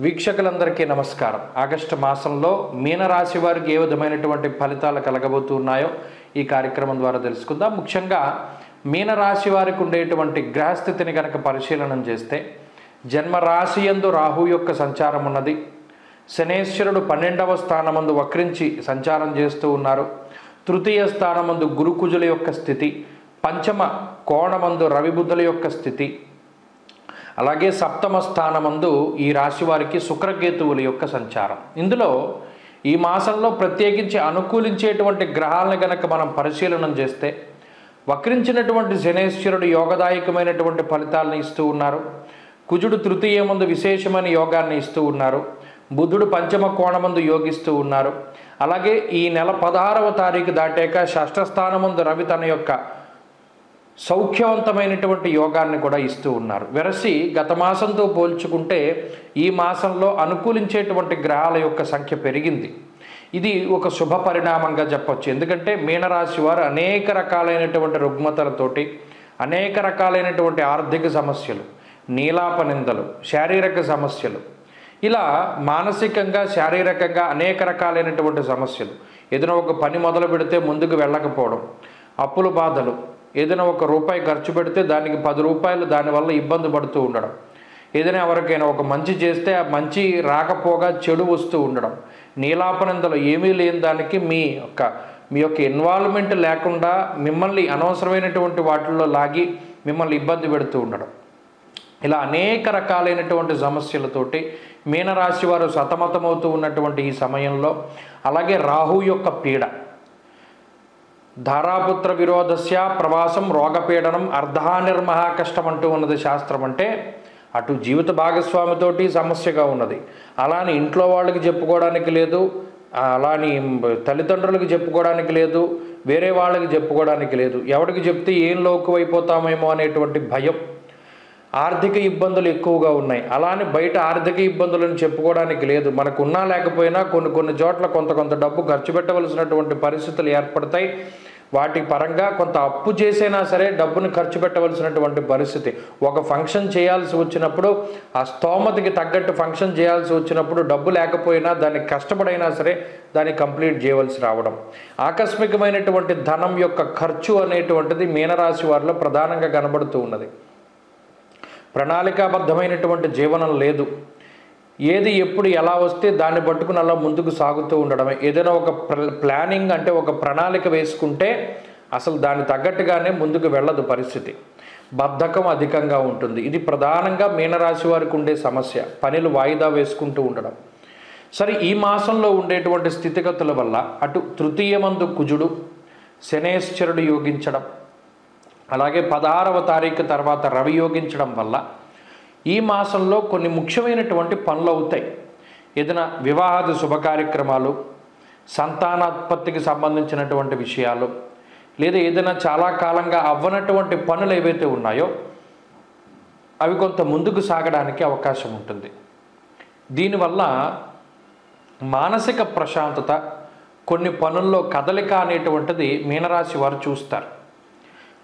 వీక్షకులందరికీ నమస్కారం. ఆగస్టు మాసంలో మీనరాశి వారికి ఏ విధమైనటువంటి ఫలితాలు కలగబోతున్నాయో ఈ కార్యక్రమం ద్వారా తెలుసుకుందాం. ముఖ్యంగా మీనరాశి వారికి ఉండేటువంటి గ్రహస్థితిని కనుక పరిశీలన చేస్తే జన్మరాశి యందు రాహు యొక్క సంచారం ఉన్నది. శనేశ్వరుడు 12వ స్థానమందు వక్రించి సంచారం చేస్తూ ఉన్నారు. తృతీయ స్థానమందు గురుకుజుల యొక్క స్థితి, పంచమ కోణమందు రవిబుద్ధుల యొక్క స్థితి, అలాగే సప్తమ స్థానమందు ఈ రాశి వారికి శుక్రకేతువుల యొక్క సంచారం. ఇందులో ఈ మాసంలో ప్రత్యేకించి అనుకూలించేటువంటి గ్రహాలను గనక మనం పరిశీలన చేస్తే వక్రించినటువంటి శనేశ్వరుడు యోగదాయకమైనటువంటి ఫలితాలను ఇస్తూ ఉన్నారు. కుజుడు తృతీయమందు విశేషమైన యోగాన్ని ఇస్తూ ఉన్నారు. బుధుడు పంచమ కోణమందు యోగిస్తూ ఉన్నారు. అలాగే ఈ నెల 16వ తారీఖు దాటాక షష్ఠ స్థానమందు రవి తన యొక్క సౌఖ్యవంతమైనటువంటి యోగాన్ని కూడా ఇస్తూ ఉన్నారు. వెరసి గత మాసంతో పోల్చుకుంటే ఈ మాసంలో అనుకూలించేటువంటి గ్రహాల యొక్క సంఖ్య పెరిగింది. ఇది ఒక శుభ పరిణామంగా చెప్పవచ్చు. ఎందుకంటే మీనరాశి వారు అనేక రకాలైనటువంటి రుగ్మతలతోటి, అనేక రకాలైనటువంటి ఆర్థిక సమస్యలు, నీలాప నిందలు, శారీరక సమస్యలు, ఇలా మానసికంగా శారీరకంగా అనేక రకాలైనటువంటి సమస్యలు, ఏదైనా ఒక పని మొదలు పెడితే ముందుకు వెళ్ళకపోవడం, అప్పుల బాధలు, ఏదైనా ఒక రూపాయి ఖర్చు పెడితే దానికి 10 రూపాయలు దానివల్ల ఇబ్బంది పడుతూ ఉండడం, ఏదైనా ఎవరికైనా ఒక మంచి చేస్తే ఆ మంచి రాకపోగా చెడు వస్తూ ఉండడం, నీలాపనందలు ఏమీ లేని దానికి మీ యొక్క ఇన్వాల్వ్మెంట్ లేకుండా మిమ్మల్ని అనవసరమైనటువంటి వాటిల్లో లాగి మిమ్మల్ని ఇబ్బంది పెడుతూ ఉండడం, ఇలా అనేక రకాలైనటువంటి సమస్యలతోటి మీనరాశి వారు సతమతమవుతూ ఉన్నటువంటి ఈ సమయంలో, అలాగే రాహు యొక్క పీడ, ధారాపుత్ర విరోధస్య ప్రవాసం రోగపీడనం అర్ధానిర్మహ కష్టం అంటూ ఉన్నది శాస్త్రం. అంటే అటు జీవిత భాగస్వామితోటి సమస్యగా ఉన్నది, అలాని ఇంట్లో వాళ్ళకి చెప్పుకోవడానికి లేదు, అలాని తల్లిదండ్రులకు చెప్పుకోవడానికి లేదు, వేరే వాళ్ళకి చెప్పుకోవడానికి లేదు, ఎవరికి చెప్తే ఏం లోకువైపోతామేమో అనేటువంటి భయం, ఆర్థిక ఇబ్బందులు ఎక్కువగా ఉన్నాయి, అలానే బయట ఆర్థిక ఇబ్బందులను చెప్పుకోవడానికి లేదు. మనకున్నా లేకపోయినా కొన్ని చోట్ల కొంత డబ్బు ఖర్చు పెట్టవలసినటువంటి పరిస్థితులు ఏర్పడతాయి. వాటి పరంగా కొంత అప్పు చేసైనా సరే డబ్బును ఖర్చు పెట్టవలసినటువంటి పరిస్థితి. ఒక ఫంక్షన్ చేయాల్సి వచ్చినప్పుడు ఆ స్తోమతకి తగ్గట్టు ఫంక్షన్ చేయాల్సి వచ్చినప్పుడు డబ్బు లేకపోయినా దాన్ని కష్టపడైనా సరే దాన్ని కంప్లీట్ చేయవలసి రావడం, ఆకస్మికమైనటువంటి ధనం యొక్క ఖర్చు అనేటువంటిది మీనరాశి వారిలో ప్రధానంగా కనబడుతూ ఉన్నది. ప్రణాళికాబద్ధమైనటువంటి జీవనం లేదు. ఏది ఎప్పుడు ఎలా వస్తే దాన్ని పట్టుకుని అలా ముందుకు సాగుతూ ఉండడమే. ఏదైనా ఒక ప్లానింగ్ అంటే ఒక ప్రణాళిక వేసుకుంటే అసలు దాన్ని తగ్గట్టుగానే ముందుకు వెళ్ళదు పరిస్థితి. బద్ధకం అధికంగా ఉంటుంది. ఇది ప్రధానంగా మీనరాశి వారికి ఉండే సమస్య. పనులు వాయిదా వేసుకుంటూ ఉండడం. సరే, ఈ మాసంలో ఉండేటువంటి స్థితిగతుల వల్ల అటు తృతీయమందు కుజుడు శనేశ్వరుడు యోగించడం, అలాగే 16వ తారీఖు తర్వాత రవి యోగించడం వల్ల ఈ మాసంలో కొన్ని ముఖ్యమైనటువంటి పనులు అవుతాయి. ఏదైనా వివాహాది శుభ కార్యక్రమాలు, సంతానోత్పత్తికి సంబంధించినటువంటి విషయాలు, లేదా ఏదైనా చాలా కాలంగా అవ్వనటువంటి పనులు ఏవైతే ఉన్నాయో అవి కొంత ముందుకు సాగడానికి అవకాశం ఉంటుంది. దీనివల్ల మానసిక ప్రశాంతత, కొన్ని పనుల్లో కదలిక అనేటువంటిది మీనరాశి వారు చూస్తారు.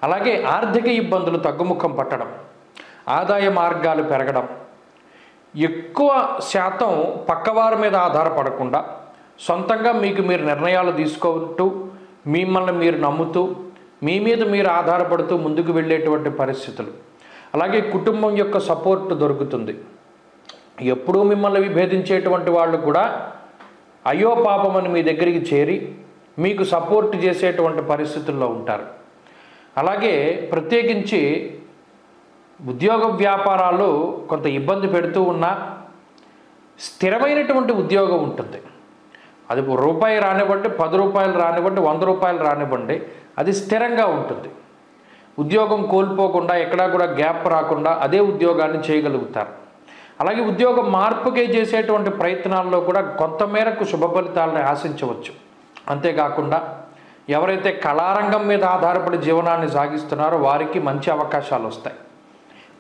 అలాగే ఆర్థిక ఇబ్బందులు తగ్గుముఖం పట్టడం, ఆదాయ మార్గాలు పెరగడం, ఎక్కువ శాతం పక్కవారి మీద ఆధారపడకుండా సొంతంగా మీకు మీరు నిర్ణయాలు తీసుకుంటూ, మిమ్మల్ని మీరు నమ్ముతూ, మీ మీద మీరు ఆధారపడుతూ ముందుకు వెళ్ళేటువంటి పరిస్థితులు, అలాగే కుటుంబం యొక్క సపోర్ట్ దొరుకుతుంది. ఎప్పుడూ మిమ్మల్ని విభేదించేటువంటి వాళ్ళు కూడా అయ్యో పాపమని మీ దగ్గరికి చేరి మీకు సపోర్ట్ చేసేటువంటి పరిస్థితుల్లో ఉంటారు. అలాగే ప్రత్యేకించి ఉద్యోగ వ్యాపారాలు కొంత ఇబ్బంది పెడుతూ ఉన్నా స్థిరమైనటువంటి ఉద్యోగం ఉంటుంది. అది రూపాయి రానివ్వండి, 10 రూపాయలు రానివ్వండి, 100 రూపాయలు రానివ్వండి, అది స్థిరంగా ఉంటుంది. ఉద్యోగం కోల్పోకుండా, ఎక్కడా కూడా గ్యాప్ రాకుండా అదే ఉద్యోగాన్ని చేయగలుగుతారు. అలాగే ఉద్యోగం మార్పుకే చేసేటువంటి ప్రయత్నాల్లో కూడా కొంతమేరకు శుభ ఫలితాలను ఆశించవచ్చు. అంతేకాకుండా ఎవరైతే కళారంగం మీద ఆధారపడి జీవనాన్ని సాగిస్తున్నారో వారికి మంచి అవకాశాలు వస్తాయి.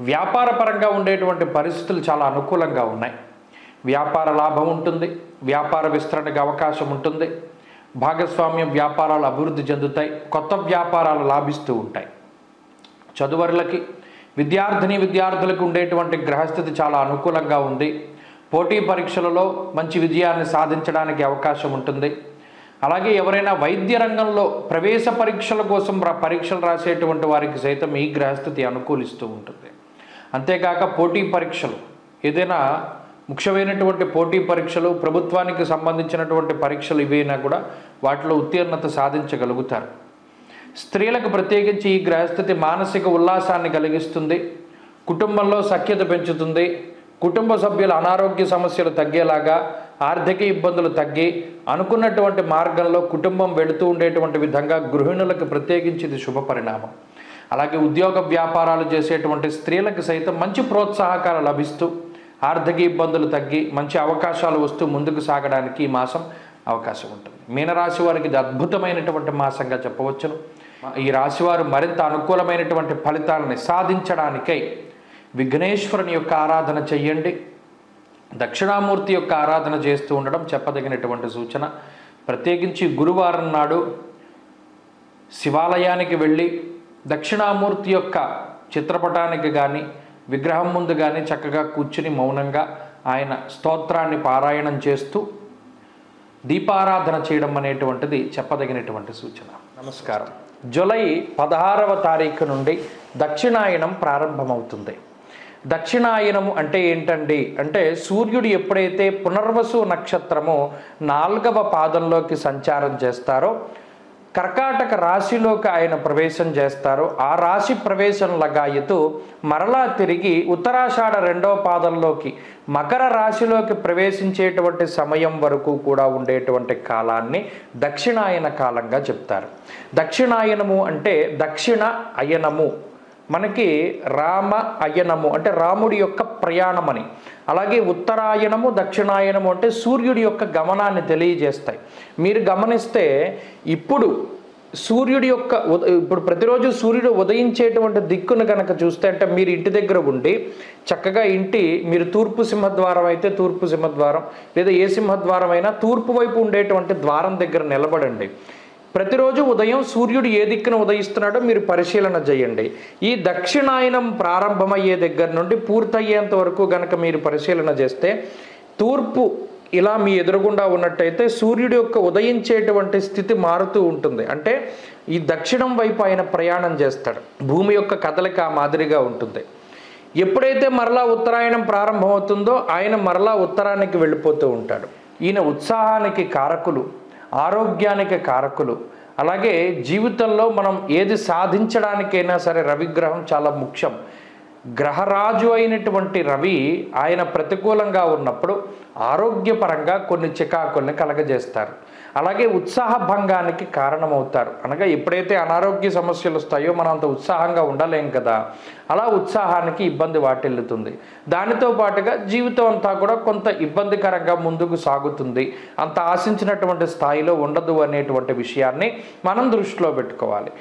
వ్యాపార పరంగా ఉండేటువంటి పరిస్థితులు చాలా అనుకూలంగా ఉన్నాయి. వ్యాపార లాభం ఉంటుంది, వ్యాపార విస్తరణకు అవకాశం ఉంటుంది, భాగస్వామ్య వ్యాపారాలు అభివృద్ధి చెందుతాయి, కొత్త వ్యాపారాలు లాభిస్తూ ఉంటాయి. చదువరులకి, విద్యార్థినులకు ఉండేటువంటి గ్రహస్థితి చాలా అనుకూలంగా ఉంది. పోటీ పరీక్షలలో మంచి విజయాన్ని సాధించడానికి అవకాశం ఉంటుంది. అలాగే ఎవరైనా వైద్య రంగంలో ప్రవేశ పరీక్షల కోసం పరీక్షలు రాసేటువంటి వారికి సైతం ఈ గ్రహస్థితి అనుకూలిస్తూ ఉంటుంది. అంతేకాక పోటీ పరీక్షలు, ఏదైనా ముఖ్యమైనటువంటి పోటీ పరీక్షలు, ప్రభుత్వానికి సంబంధించినటువంటి పరీక్షలు ఇవైనా కూడా వాటిలో ఉత్తీర్ణత సాధించగలుగుతారు. స్త్రీలకు ప్రత్యేకించి ఈ గ్రహస్థితి మానసిక ఉల్లాసాన్ని కలిగిస్తుంది, కుటుంబంలో సఖ్యత పెంచుతుంది, కుటుంబ సభ్యుల అనారోగ్య సమస్యలు తగ్గేలాగా, ఆర్థిక ఇబ్బందులు తగ్గి అనుకున్నటువంటి మార్గంలో కుటుంబం వెళుతూ ఉండేటువంటి విధంగా గృహిణులకు ప్రత్యేకించి ఇది శుభ పరిణామం. అలాగే ఉద్యోగ వ్యాపారాలు చేసేటువంటి స్త్రీలకు సైతం మంచి ప్రోత్సాహకాలు లభిస్తూ ఆర్థిక ఇబ్బందులు తగ్గి మంచి అవకాశాలు వస్తూ ముందుకు సాగడానికి ఈ మాసం అవకాశం ఉంటుంది. మీనరాశి వారికి ఇది అద్భుతమైనటువంటి మాసంగా చెప్పవచ్చును. ఈ రాశివారు మరింత అనుకూలమైనటువంటి ఫలితాలని సాధించడానికై విఘ్నేశ్వరుని యొక్క ఆరాధన చెయ్యండి. దక్షిణామూర్తి యొక్క ఆరాధన చేస్తూ ఉండడం చెప్పదగినటువంటి సూచన. ప్రత్యేకించి గురువారం నాడు శివాలయానికి వెళ్ళి దక్షిణామూర్తి యొక్క చిత్రపటానికి కానీ విగ్రహం ముందు కానీ చక్కగా కూర్చుని మౌనంగా ఆయన స్తోత్రాన్ని పారాయణం చేస్తూ దీపారాధన చేయడం అనేటువంటిది చెప్పదగినటువంటి సూచన. నమస్కారం. జూలై 16వ తారీఖు నుండి దక్షిణాయనం ప్రారంభమవుతుంది. దక్షిణాయనము అంటే ఏంటండి అంటే సూర్యుడు ఎప్పుడైతే పునర్వసు నక్షత్రము 4వ పాదంలోకి సంచారం చేస్తారో, కర్కాటక రాశిలోకి ఆయన ప్రవేశం చేస్తారో, ఆ రాశి ప్రవేశం లగాయతూ మరలా తిరిగి ఉత్తరాషాఢ 2వ పాదంలోకి మకర రాశిలోకి ప్రవేశించేటువంటి సమయం వరకు కూడా ఉండేటువంటి కాలాన్ని దక్షిణాయన కాలంగా చెప్తారు. దక్షిణాయనము అంటే దక్షిణ అయనము, మనకి రామ అయనము అంటే రాముడి యొక్క ప్రయాణమని, అలాగే ఉత్తరాయణము దక్షిణాయనము అంటే సూర్యుడి యొక్క గమనాన్ని తెలియజేస్తాయి. మీరు గమనిస్తే ఇప్పుడు సూర్యుడి యొక్క ఇప్పుడు ప్రతిరోజు సూర్యుడు ఉదయించేటువంటి దిక్కును కనుక చూస్తే, అంటే మీరు ఇంటి దగ్గర ఉండి చక్కగా మీరు తూర్పు సింహద్వారం అయితే తూర్పు సింహద్వారం, లేదా ఏ సింహద్వారం అయినా తూర్పు వైపు ఉండేటువంటి ద్వారం దగ్గర నిలబడండి. ప్రతిరోజు ఉదయం సూర్యుడు ఏ దిక్కున ఉదయిస్తున్నాడో మీరు పరిశీలన చేయండి. ఈ దక్షిణాయనం ప్రారంభమయ్యే దగ్గర నుండి పూర్తయ్యేంత వరకు గనక మీరు పరిశీలన చేస్తే, తూర్పు ఇలా మీ ఎదురుగుండా ఉన్నట్టయితే సూర్యుడి యొక్క ఉదయించేటువంటి స్థితి మారుతూ ఉంటుంది. అంటే ఈ దక్షిణం వైపు ఆయన ప్రయాణం చేస్తాడు. భూమి యొక్క కదలిక మాదిరిగా ఉంటుంది. ఎప్పుడైతే మరలా ఉత్తరాయణం ప్రారంభమవుతుందో ఆయన మరలా ఉత్తరానికి వెళ్ళిపోతూ ఉంటాడు. ఈయన ఉత్సాహానికి కారకులు, ఆరోగ్యానికి కారకులు. అలాగే జీవితంలో మనం ఏది సాధించడానికైనా సరే రవిగ్రహం చాలా ముఖ్యం. గ్రహరాజు అయినటువంటి రవి ఆయన ప్రతికూలంగా ఉన్నప్పుడు ఆరోగ్యపరంగా కొన్ని చికాకుల్ని కలగజేస్తారు. అలాగే ఉత్సాహ భంగానికి కారణమవుతారు. అనగా ఎప్పుడైతే అనారోగ్య సమస్యలు వస్తాయో మనం అంత ఉత్సాహంగా ఉండలేం కదా, అలా ఉత్సాహానికి ఇబ్బంది వాటిల్లుతుంది. దానితో పాటుగా జీవితం అంతా కూడా కొంత ఇబ్బందికరంగా ముందుకు సాగుతుంది, అంత ఆశించినటువంటి స్థాయిలో ఉండదు అనేటువంటి విషయాన్ని మనం దృష్టిలో పెట్టుకోవాలి.